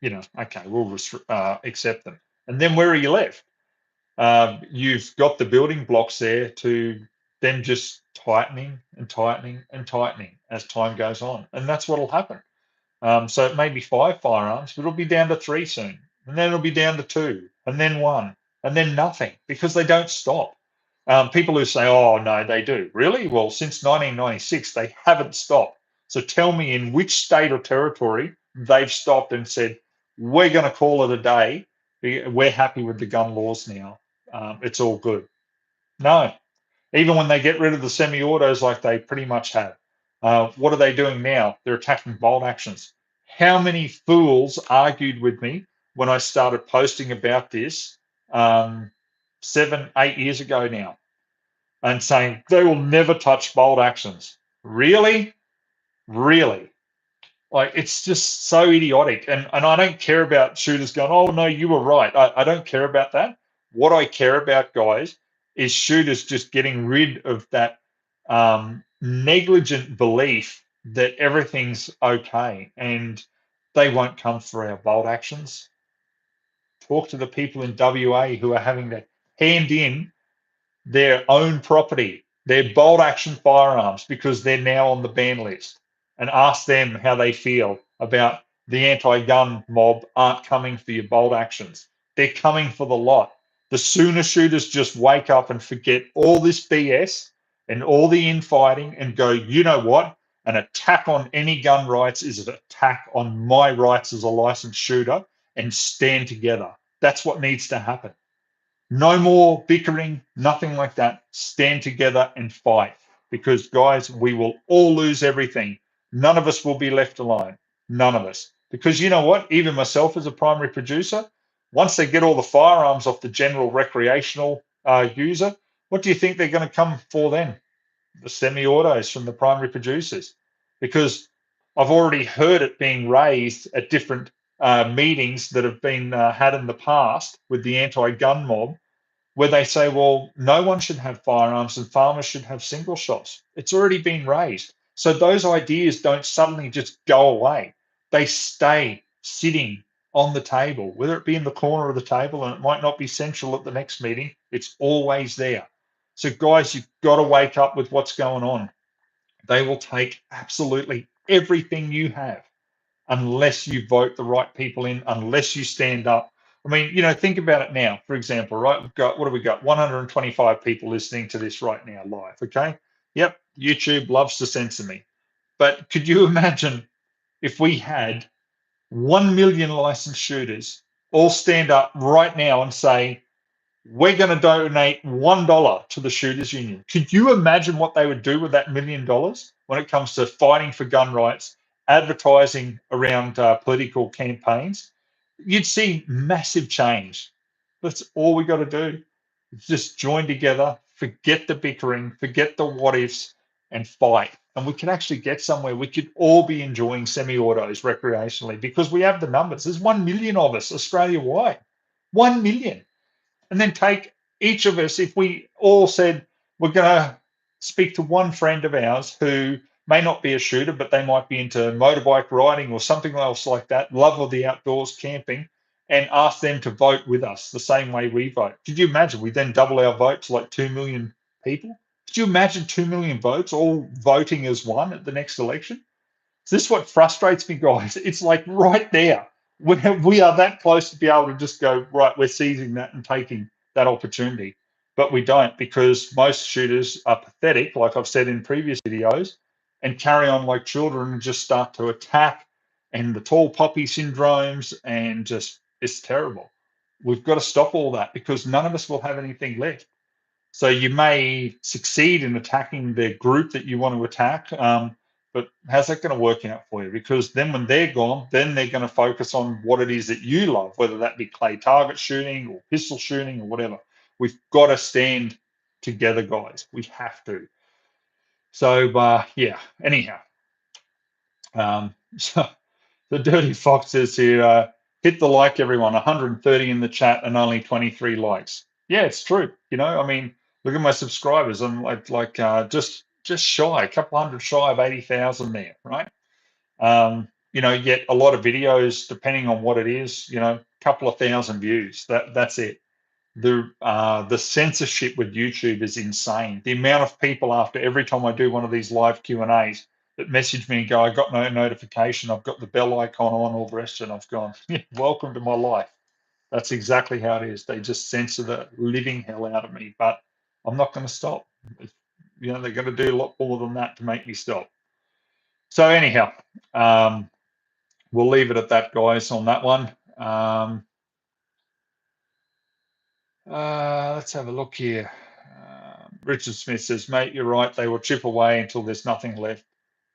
S1: okay, we'll accept them. And then where are you left? You've got the building blocks there to then just tightening and tightening and tightening as time goes on. And that's what will happen. So it may be 5 firearms, but it'll be down to 3 soon. And then it'll be down to 2, and then 1, and then nothing because they don't stop. People who say, oh, no, they do. Really? Well, since 1996, they haven't stopped. So tell me in which state or territory they've stopped and said, we're going to call it a day. We're happy with the gun laws now. It's all good. No, even when they get rid of the semi-autos like they pretty much have. What are they doing now? They're attacking bolt actions. How many fools argued with me when I started posting about this 7, 8 years ago now and saying they will never touch bolt actions? Really? Really? Like, it's just so idiotic. And I don't care about shooters going, oh, no, you were right. I don't care about that. What I care about, guys, is shooters just getting rid of that negligent belief that everything's okay and they won't come for our bolt actions. Talk to the people in WA who are having to hand in their own property, their bolt action firearms, because they're now on the ban list, and ask them how they feel about the anti-gun mob aren't coming for your bolt actions. They're coming for the lot. The sooner shooters just wake up and forget all this BS and all the infighting and go, you know what? An attack on any gun rights is an attack on my rights as a licensed shooter, and stand together. That's what needs to happen. No more bickering, nothing like that. Stand together and fight because, guys, we will all lose everything. None of us will be left alone. None of us. Because you know what? Even myself as a primary producer, once they get all the firearms off the general recreational user, what do you think they're going to come for then? The semi-autos from the primary producers. Because I've already heard it being raised at different meetings that have been had in the past with the anti-gun mob, where they say, well, no one should have firearms and farmers should have single shots. It's already been raised. So those ideas don't suddenly just go away. They stay sitting on the table, whether it be in the corner of the table, and it might not be central at the next meeting, it's always there. So, guys, you've got to wake up with what's going on. They will take absolutely everything you have unless you vote the right people in, unless you stand up I mean, think about it now. For example, right? What have we got? 125 people listening to this right now live. Okay. Yep. YouTube loves to censor me. But could you imagine if we had 1 million licensed shooters all stand up right now and say, we're going to donate $1 to the Shooters Union? Could you imagine what they would do with that $1 million when it comes to fighting for gun rights, advertising around political campaigns? You'd see massive change. That's all we got to do. Just join together, forget the bickering, forget the what ifs, and fight. And we can actually get somewhere. We could all be enjoying semi-autos recreationally because we have the numbers. There's 1 million of us Australia wide. 1 million. And then take each of us, if we all said we're going to speak to one friend of ours who may not be a shooter, but they might be into motorbike riding or something else like that, love of the outdoors, camping, and ask them to vote with us the same way we vote. Could you imagine we then double our vote to like 2 million people? Could you imagine 2 million votes all voting as one at the next election? So this is what frustrates me, guys. It's like right there. We are that close to be able to just go, right, we're seizing that and taking that opportunity. But we don't, because most shooters are pathetic, like I've said in previous videos, and carry on like children and just start to attack, and the tall poppy syndromes, and just it's terrible. We've got to stop all that because none of us will have anything left. So you may succeed in attacking the group that you want to attack, but how's that going to work out for you? Because then when they're gone, then they're going to focus on what it is that you love, whether that be clay target shooting or pistol shooting or whatever. We've got to stand together, guys. We have to. So yeah. Anyhow, so the Dirty Fox says here, hit the like, everyone. 130 in the chat and only 23 likes. Yeah, it's true. I mean, look at my subscribers. I'm just shy, a couple hundred shy of 80,000 there, right? Yet a lot of videos, depending on what it is, a couple of thousand views. That's it. The censorship with YouTube is insane. The amount of people after every time I do one of these live Q&As that message me and go, I got no notification, I've got the bell icon on, all the rest, and I've gone, welcome to my life. That's exactly how it is. They just censor the living hell out of me, but I'm not going to stop. They're going to do a lot more than that to make me stop. So anyhow, we'll leave it at that, guys, on that one. Let's have a look here. Richard Smith says, mate, you're right. They will chip away until there's nothing left.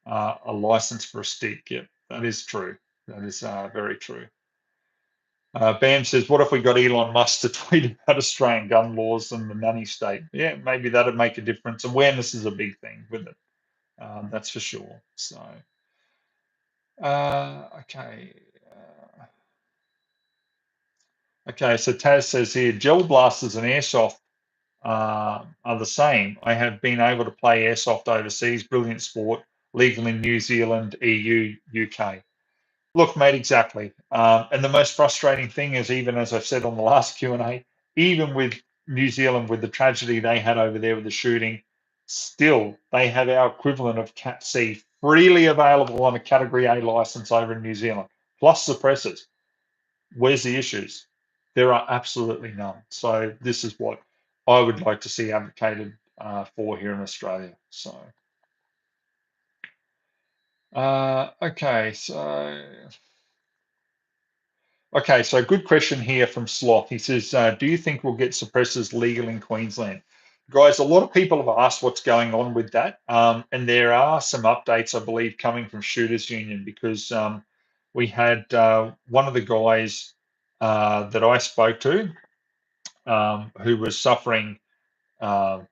S1: A license for a stick. Yep, that is true. That is very true. Bam says, what if we got Elon Musk to tweet about Australian gun laws and the nanny state? Yeah, maybe that'd make a difference. Awareness is a big thing with it. That's for sure. So, okay. Okay, so Taz says here, gel blasters and airsoft are the same. I have been able to play airsoft overseas, brilliant sport, legal in New Zealand, EU, UK. Look, mate, exactly. And the most frustrating thing is, even as I've said on the last Q&A, even with New Zealand, with the tragedy they had over there with the shooting, still they have our equivalent of Cat C freely available on a Category A license over in New Zealand, plus suppressors. Where's the issues? There are absolutely none. So this is what I would like to see advocated for here in Australia. So, okay, so good question here from Sloth. He says, do you think we'll get suppressors legal in Queensland? Guys, a lot of people have asked what's going on with that. And there are some updates, I believe, coming from Shooters Union because we had one of the guys that I spoke to who was suffering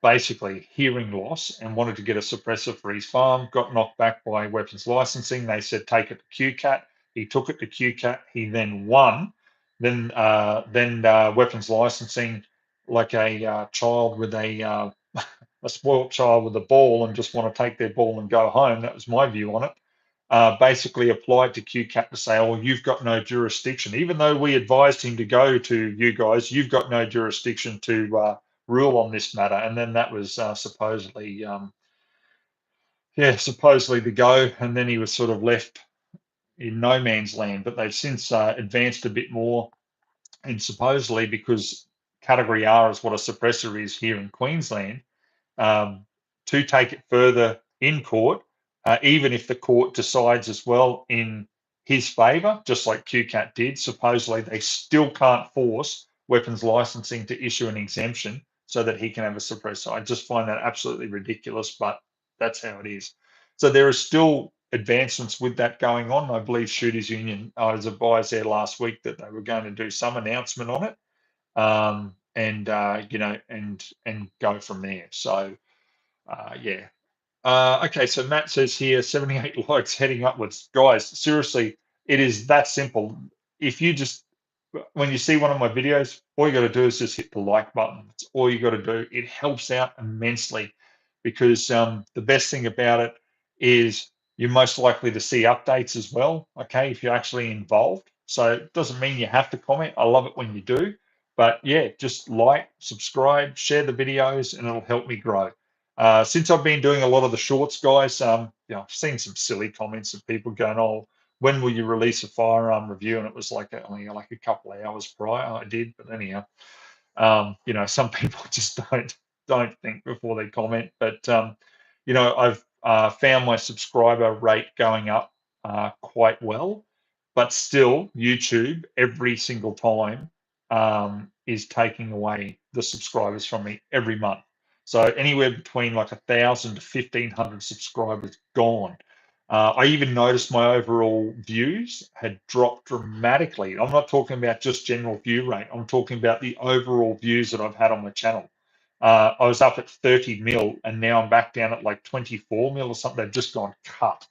S1: basically hearing loss and wanted to get a suppressor for his farm, got knocked back by weapons licensing. They said, take it to QCAT. He took it to QCAT. He then won. Then weapons licensing, like a child with a spoilt child with a ball and just want to take their ball and go home. That was my view on it. Basically applied to QCAT to say, oh, you've got no jurisdiction. Even though we advised him to go to you guys, you've got no jurisdiction to rule on this matter. And then that was supposedly the go. And then he was sort of left in no man's land. But they've since advanced a bit more. And supposedly, because category R is what a suppressor is here in Queensland, um, to take it further in court, even if the court decides as well in his favour, just like QCAT did, supposedly they still can't force weapons licensing to issue an exemption so that he can have a suppressor. I just find that absolutely ridiculous, but that's how it is. So there are still advancements with that going on. I believe Shooters Union, I was advised there last week that they were going to do some announcement on it, and and go from there. So yeah. Okay, so Matt says here 78 likes heading upwards. Guys, seriously, it is that simple. If you just, when you see one of my videos, all you got to do is just hit the like button. That's all you got to do. It helps out immensely because the best thing about it is you're most likely to see updates as well, okay, if you're actually involved. So it doesn't mean you have to comment. I love it when you do. But yeah, just like, subscribe, share the videos, and it'll help me grow. Since I've been doing a lot of the shorts, guys, I've seen some silly comments of people going, "Oh, when will you release a firearm review?" And it was like only like a couple of hours prior I did, but anyhow, some people just don't think before they comment. But I've found my subscriber rate going up quite well, but still, YouTube every single time is taking away the subscribers from me every month. So anywhere between like 1,000 to 1,500 subscribers gone. I even noticed my overall views had dropped dramatically. I'm not talking about just general view rate. I'm talking about the overall views that I've had on my channel. I was up at 30 mil, and now I'm back down at like 24 mil or something. They've just gone cut.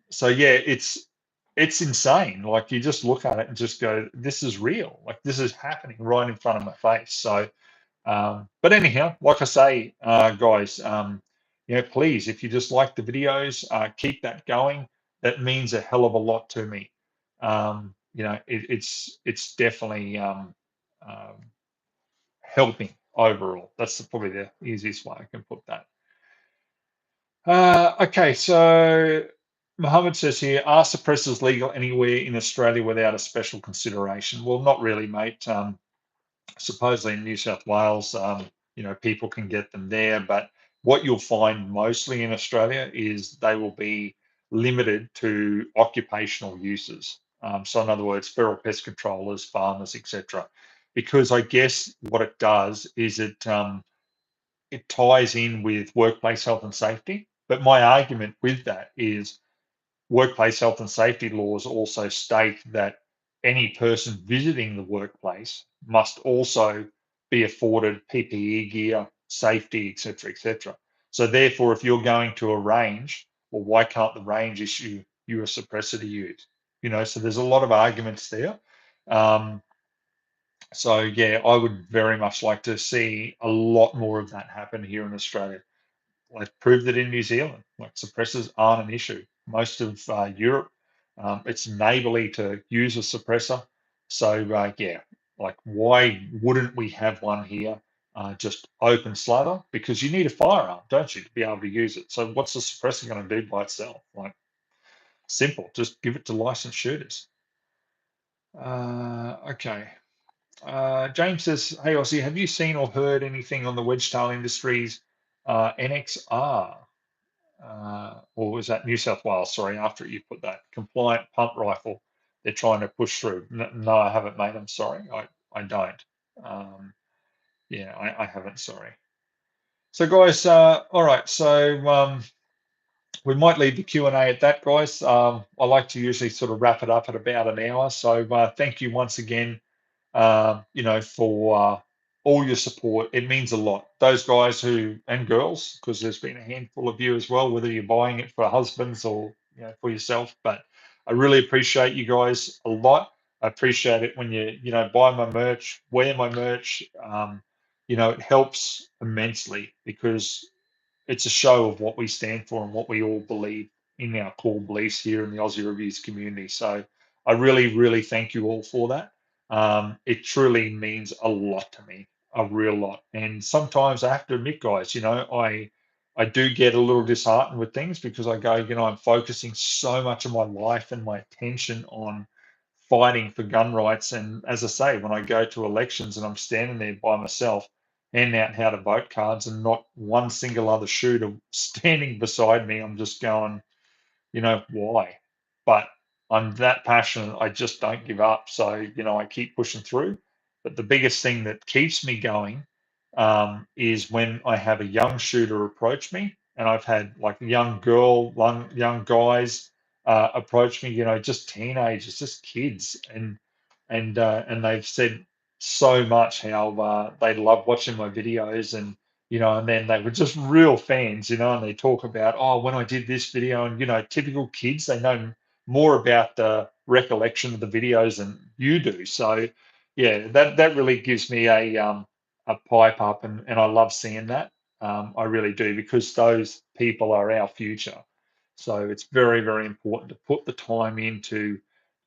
S1: So yeah, it's insane. Like you just look at it and just go, "This is real. Like this is happening right in front of my face." So but anyhow, like I say, guys, please, if you just like the videos, keep that going. That means a hell of a lot to me. It's definitely helping overall. That's probably the easiest way I can put that. Okay, so Mohammed says here, are suppressors legal anywhere in Australia without a special consideration? Well, not really, mate. Supposedly in New South Wales, people can get them there, but what you'll find mostly in Australia is they will be limited to occupational uses. So, in other words, feral pest controllers, farmers, etc. Because I guess what it does is it ties in with workplace health and safety. But my argument with that is workplace health and safety laws also state that any person visiting the workplace must also be afforded PPE gear, safety, etc., etc. So therefore, if you're going to a range, well, why can't the range issue you a suppressor to use? So there's a lot of arguments there. So yeah, I would very much like to see a lot more of that happen here in Australia. Let's prove that in New Zealand, like suppressors aren't an issue. Most of Europe, it's neighbourly to use a suppressor. So yeah, like why wouldn't we have one here? Just open slather, because you need a firearm, don't you, to be able to use it. So what's the suppressor going to do by itself? Like simple, just give it to licensed shooters. Okay. James says, "Hey Aussie, have you seen or heard anything on the Wedgetail Industries NXR?" Or was that New South Wales? Sorry, after you put that compliant pump rifle, they're trying to push through. No, I haven't, mate. I'm sorry. I don't. Um, yeah, I haven't. Sorry. So, guys, all right. So we might leave the Q&A at that, guys. I like to usually sort of wrap it up at about an hour. So thank you once again for all your support. It means a lot. Those guys who and girls, because there's been a handful of you as well, whether you're buying it for husbands or for yourself. But I really appreciate you guys a lot. I appreciate it when you buy my merch, wear my merch. It helps immensely because it's a show of what we stand for and what we all believe in our core beliefs here in the Aussie Reviews community. So I really, really thank you all for that. It truly means a lot to me, a real lot. And sometimes I have to admit, guys, I do get a little disheartened with things because I go, I'm focusing so much of my life and my attention on fighting for gun rights. And as I say, when I go to elections and I'm standing there by myself, handing out how to vote cards, and not one single other shooter standing beside me, I'm just going, why? But I'm that passionate. I just don't give up. So, I keep pushing through. But the biggest thing that keeps me going is when I have a young shooter approach me, and I've had like young guys approach me, just teenagers, just kids, and they've said so much how they love watching my videos, and then they were just real fans, and they talk about, oh, when I did this video, and typical kids, they know more about the recollection of the videos than you do. So, yeah, that really gives me a pipe up, and I love seeing that. I really do, because those people are our future. So it's very, very important to put the time into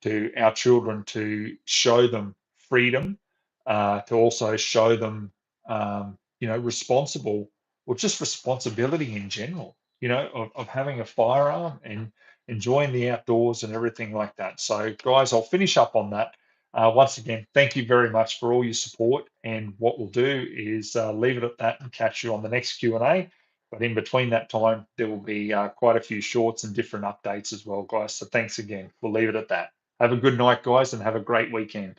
S1: to our children, to show them freedom, to also show them, responsible, or just responsibility in general, of having a firearm and enjoying the outdoors and everything like that. So, guys, I'll finish up on that. Once again, thank you very much for all your support. And what we'll do is leave it at that and catch you on the next Q&A. But in between that time, there will be quite a few shorts and different updates as well, guys. So thanks again. We'll leave it at that. Have a good night, guys, and have a great weekend.